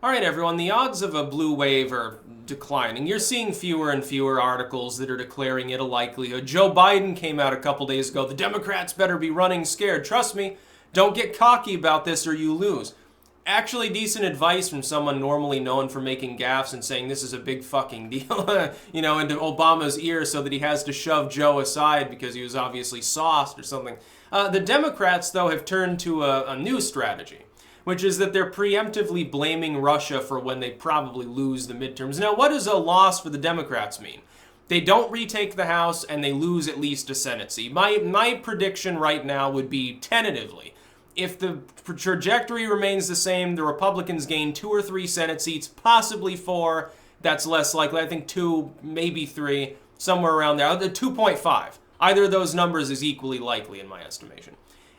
All right, everyone, the odds of a blue wave are declining. You're seeing fewer and fewer articles that are declaring it a likelihood. Joe Biden came out a couple days ago. The Democrats better be running scared. Trust me, don't get cocky about this or you lose. Actually, decent advice from someone normally known for making gaffes and saying this is a big fucking deal, into Obama's ear so that he has to shove Joe aside because he was obviously sauced or something. The Democrats, though, have turned to a new strategy, which is that they're preemptively blaming Russia for when they probably lose the midterms. Now, what does a loss for the Democrats mean? They don't retake the House and they lose at least a Senate seat. My prediction right now would be tentatively, if the trajectory remains the same, the Republicans gain 2 or 3 Senate seats, possibly 4. That's less likely. I think 2, maybe 3, somewhere around there. 2.5. Either of those numbers is equally likely in my estimation.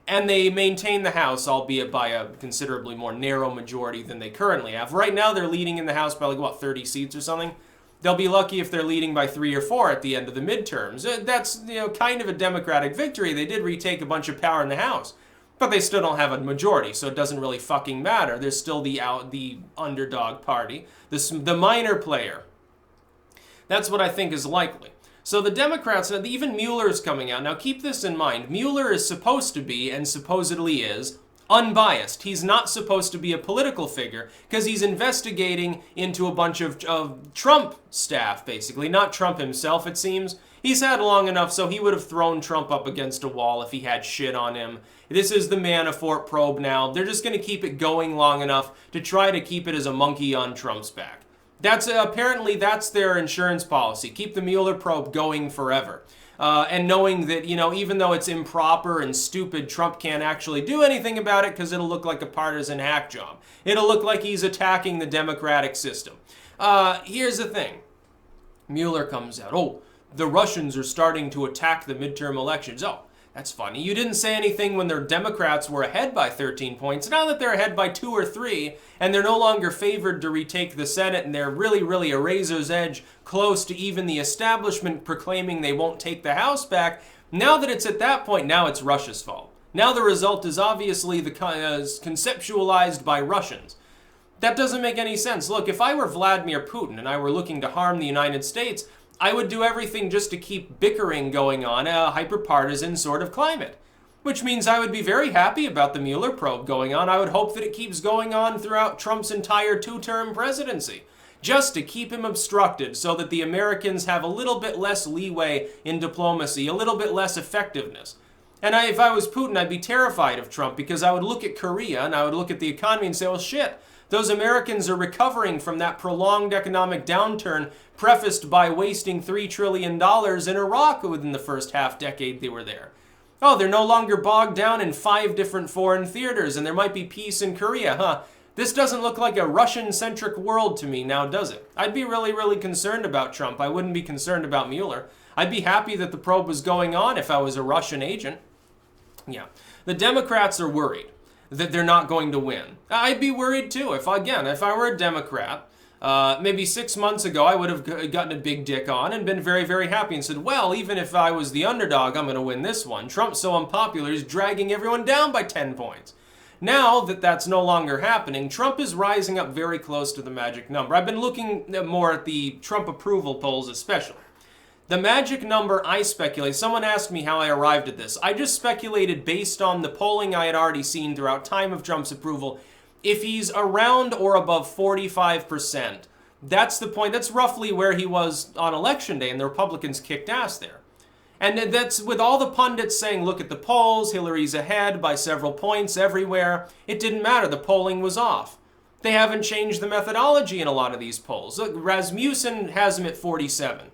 And they maintain the House, albeit by a considerably more narrow majority than they currently have. Right now, they're leading in the House by 30 seats or something. They'll be lucky if they're leading by 3 or 4 at the end of the midterms. That's, kind of a Democratic victory. They did retake a bunch of power in the House, but they still don't have a majority, so it doesn't really fucking matter. There's still the underdog party, the minor player. That's what I think is likely. So the Democrats, even Mueller is coming out. Now keep this in mind. Mueller is supposed to be, and supposedly is, unbiased. He's not supposed to be a political figure because he's investigating into a bunch of Trump staff, basically. Not Trump himself, it seems. He's had long enough, so he would have thrown Trump up against a wall if he had shit on him. This is the Manafort probe now. They're just going to keep it going long enough to try to keep it as a monkey on Trump's back. Apparently that's their insurance policy. Keep the Mueller probe going forever. And knowing that, even though it's improper and stupid, Trump can't actually do anything about it because it'll look like a partisan hack job. It'll look like he's attacking the democratic system. Here's the thing. Mueller comes out. Oh, the Russians are starting to attack the midterm elections. Oh, that's funny. You didn't say anything when their Democrats were ahead by 13 points. Now that they're ahead by 2 or 3, and they're no longer favored to retake the Senate, and they're really, really a razor's edge close to even the establishment proclaiming they won't take the House back, now that it's at that point, now it's Russia's fault. Now the result is obviously conceptualized by Russians. That doesn't make any sense. Look, if I were Vladimir Putin and I were looking to harm the United States, I would do everything just to keep bickering going on, a hyper-partisan sort of climate. Which means I would be very happy about the Mueller probe going on. I would hope that it keeps going on throughout Trump's entire 2-term presidency, just to keep him obstructed so that the Americans have a little bit less leeway in diplomacy, a little bit less effectiveness. And if I was Putin, I'd be terrified of Trump because I would look at Korea and I would look at the economy and say, well, shit, those Americans are recovering from that prolonged economic downturn prefaced by wasting $3 trillion in Iraq within the first half-decade they were there. Oh, they're no longer bogged down in 5 different foreign theaters, and there might be peace in Korea, huh? This doesn't look like a Russian-centric world to me now, does it? I'd be really, really concerned about Trump. I wouldn't be concerned about Mueller. I'd be happy that the probe was going on if I was a Russian agent. Yeah. The Democrats are worried that they're not going to win. I'd be worried too. If I were a Democrat, maybe 6 months ago, I would have gotten a big dick on and been very, very happy and said, well, even if I was the underdog, I'm going to win this one. Trump's so unpopular, he's dragging everyone down by 10 points. Now that that's no longer happening, Trump is rising up very close to the magic number. I've been looking more at the Trump approval polls especially. The magic number I speculate, someone asked me how I arrived at this. I just speculated based on the polling I had already seen throughout time of Trump's approval. If he's around or above 45%, that's the point. That's roughly where he was on election day, and the Republicans kicked ass there. And that's with all the pundits saying, look at the polls, Hillary's ahead by several points everywhere. It didn't matter. The polling was off. They haven't changed the methodology in a lot of these polls. Look, Rasmussen has him at 47.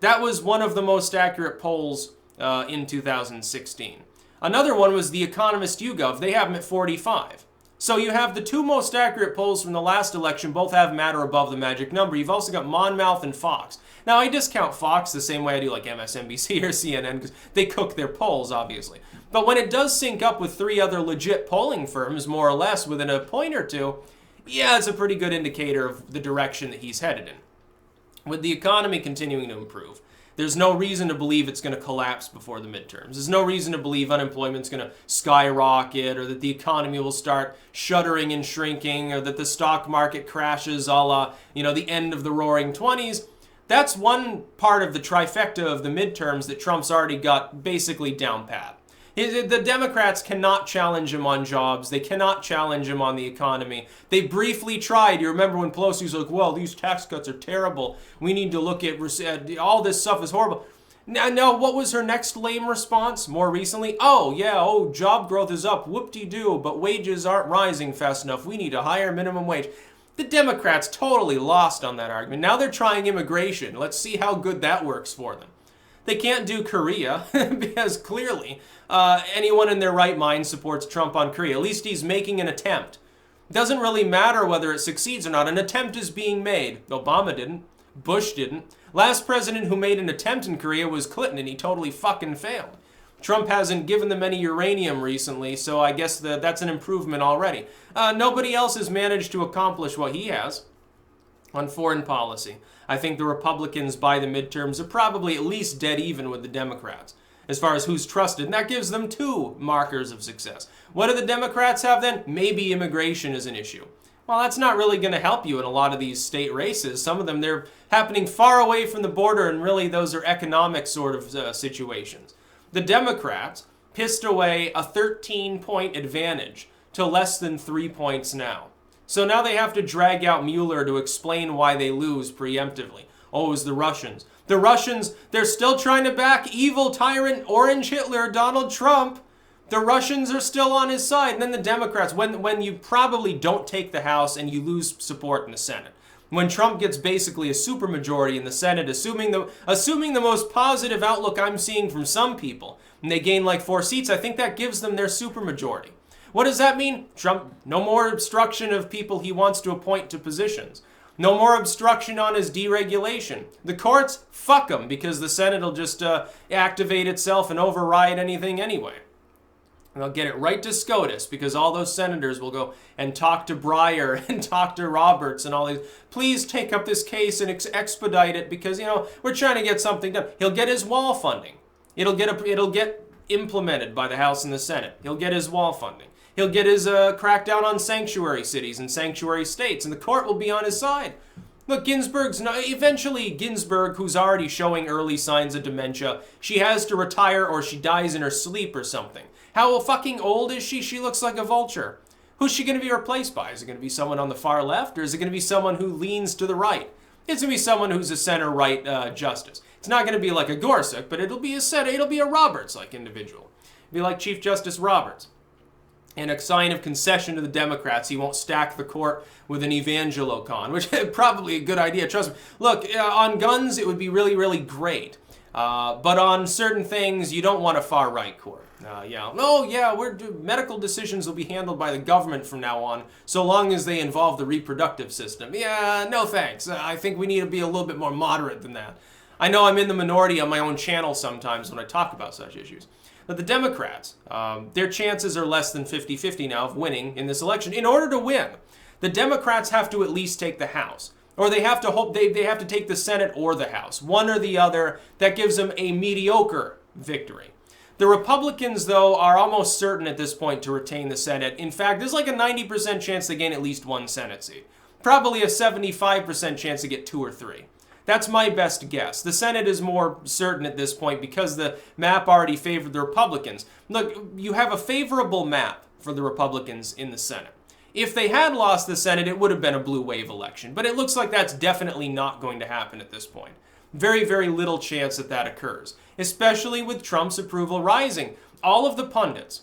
That was one of the most accurate polls in 2016. Another one was the Economist YouGov. They have him at 45. So you have the 2 most accurate polls from the last election. Both have matter above the magic number. You've also got Monmouth and Fox. Now, I discount Fox the same way I do like MSNBC or CNN because they cook their polls, obviously. But when it does sync up with 3 other legit polling firms, more or less, within a point or 2, yeah, it's a pretty good indicator of the direction that he's headed in. With the economy continuing to improve, There's no reason to believe it's going to collapse before the midterms. There's no reason to believe unemployment's going to skyrocket, or that the economy will start shuddering and shrinking, or that the stock market crashes a la, the end of the Roaring '20s. That's one part of the trifecta of the midterms that Trump's already got basically down pat. The Democrats cannot challenge him on jobs. They cannot challenge him on the economy. They briefly tried. You remember when Pelosi was like, well, these tax cuts are terrible. We need to look at all this stuff is horrible. Now, what was her next lame response more recently? Job growth is up. Whoop-de-doo, but wages aren't rising fast enough. We need a higher minimum wage. The Democrats totally lost on that argument. Now they're trying immigration. Let's see how good that works for them. They can't do Korea because clearly anyone in their right mind supports Trump on Korea. At least he's making an attempt. It doesn't really matter whether it succeeds or not. An attempt is being made. Obama didn't. Bush didn't. Last president who made an attempt in Korea was Clinton, and he totally fucking failed. Trump hasn't given them any uranium recently, so I guess that's an improvement already. Nobody else has managed to accomplish what he has on foreign policy. I think the Republicans by the midterms are probably at least dead even with the Democrats as far as who's trusted, and that gives them two markers of success. What do the Democrats have then? Maybe immigration is an issue. Well, that's not really going to help you in a lot of these state races. Some of them, they're happening far away from the border, and really those are economic sort of situations. The Democrats pissed away a 13-point advantage to less than 3 points now. So now they have to drag out Mueller to explain why they lose preemptively. Oh, it was the Russians. The Russians, they're still trying to back evil tyrant Orange Hitler, Donald Trump. The Russians are still on his side. And then the Democrats, when you probably don't take the House and you lose support in the Senate. When Trump gets basically a supermajority in the Senate, assuming the most positive outlook I'm seeing from some people, and they gain like 4 seats, I think that gives them their supermajority. What does that mean? Trump, no more obstruction of people he wants to appoint to positions. No more obstruction on his deregulation. The courts, fuck them, because the Senate will just activate itself and override anything anyway. And they'll get it right to SCOTUS, because all those senators will go and talk to Breyer and talk to Roberts and all these. Please take up this case and expedite it, because, we're trying to get something done. He'll get his wall funding. It'll get implemented by the House and the Senate. He'll get his wall funding. He'll get his crackdown on sanctuary cities and sanctuary states, and the court will be on his side. Look, eventually Ginsburg, who's already showing early signs of dementia, she has to retire or she dies in her sleep or something. How fucking old is she? She looks like a vulture. Who's she going to be replaced by? Is it going to be someone on the far left, or is it going to be someone who leans to the right? It's going to be someone who's a center-right justice. It's not going to be like a Gorsuch, but it'll be a Roberts-like individual. It'll be like Chief Justice Roberts. And a sign of concession to the Democrats, he won't stack the court with an evangelocon, which is probably a good idea. Trust me. Look, on guns, it would be really, really great. But on certain things, you don't want a far-right court. Medical decisions will be handled by the government from now on, so long as they involve the reproductive system. Yeah, no thanks. I think we need to be a little bit more moderate than that. I know I'm in the minority on my own channel sometimes when I talk about such issues. But the Democrats, their chances are less than 50-50 now of winning in this election. In order to win, the Democrats have to at least take the House. Or they have to they have to take the Senate or the House. One or the other. That gives them a mediocre victory. The Republicans, though, are almost certain at this point to retain the Senate. In fact, there's like a 90% chance they gain at least 1 Senate seat. Probably a 75% chance to get 2 or 3. That's my best guess. The Senate is more certain at this point because the map already favored the Republicans. Look, you have a favorable map for the Republicans in the Senate. If they had lost the Senate, it would have been a blue wave election. But it looks like that's definitely not going to happen at this point. Very, very little chance that that occurs, especially with Trump's approval rising. All of the pundits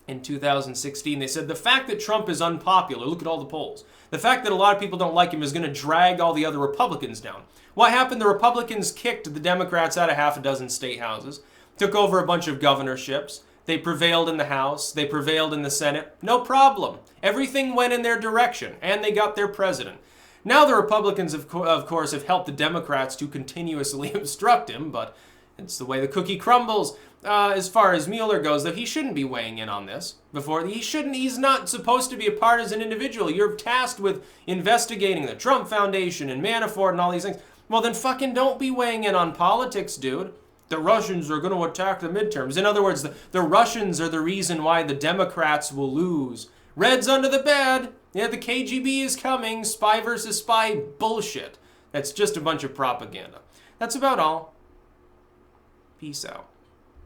in 2016, they said the fact that Trump is unpopular, look at all the polls, the fact that a lot of people don't like him is going to drag all the other Republicans down. What happened? The Republicans kicked the Democrats out of half a dozen state houses, took over a bunch of governorships. They prevailed in the House. They prevailed in the Senate. No problem. Everything went in their direction, and they got their president. Now the Republicans, of course, have helped the Democrats to continuously obstruct him, but it's the way the cookie crumbles. As far as Mueller goes, though, he shouldn't be weighing in on this. He's not supposed to be a partisan individual. You're tasked with investigating the Trump Foundation and Manafort and all these things. Well, then fucking don't be weighing in on politics, dude. The Russians are going to attack the midterms. In other words, the Russians are the reason why the Democrats will lose. Red's under the bed. Yeah, the KGB is coming. Spy versus spy bullshit. That's just a bunch of propaganda. That's about all. Peace out.